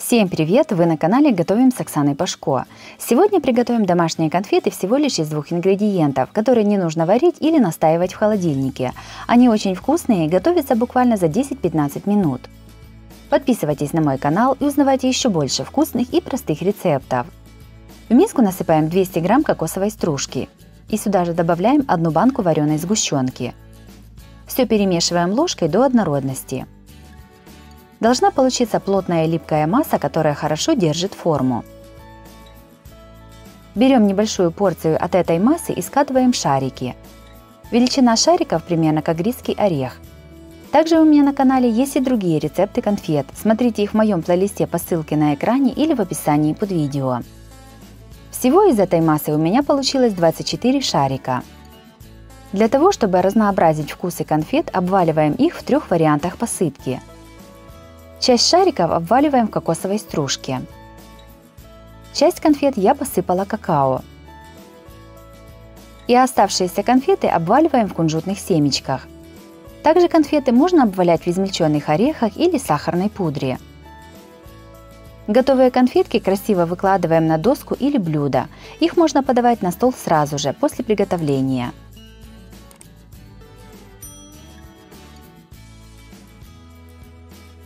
Всем привет! Вы на канале Готовим с Оксаной Пашко. Сегодня приготовим домашние конфеты всего лишь из 2 ингредиентов, которые не нужно варить или настаивать в холодильнике. Они очень вкусные и готовятся буквально за 10-15 минут. Подписывайтесь на мой канал и узнавайте еще больше вкусных и простых рецептов. В миску насыпаем 200 грамм кокосовой стружки и сюда же добавляем 1 банку вареной сгущенки. Все перемешиваем ложкой до однородности. Должна получиться плотная липкая масса, которая хорошо держит форму. Берем небольшую порцию от этой массы и скатываем шарики. Величина шариков примерно как грецкий орех. Также у меня на канале есть и другие рецепты конфет. Смотрите их в моем плейлисте по ссылке на экране или в описании под видео. Всего из этой массы у меня получилось 24 шарика. Для того, чтобы разнообразить вкусы конфет, обваливаем их в 3 вариантах посыпки. Часть шариков обваливаем в кокосовой стружке. Часть конфет я посыпала какао. И оставшиеся конфеты обваливаем в кунжутных семечках. Также конфеты можно обвалять в измельченных орехах или сахарной пудре. Готовые конфетки красиво выкладываем на доску или блюдо. Их можно подавать на стол сразу же, после приготовления.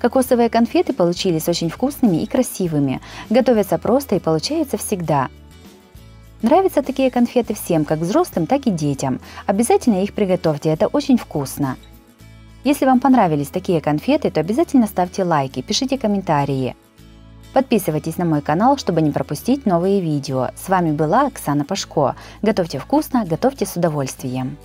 Кокосовые конфеты получились очень вкусными и красивыми. Готовятся просто и получается всегда. Нравятся такие конфеты всем, как взрослым, так и детям. Обязательно их приготовьте, это очень вкусно. Если вам понравились такие конфеты, то обязательно ставьте лайки, пишите комментарии. Подписывайтесь на мой канал, чтобы не пропустить новые видео. С вами была Оксана Пашко. Готовьте вкусно, готовьте с удовольствием.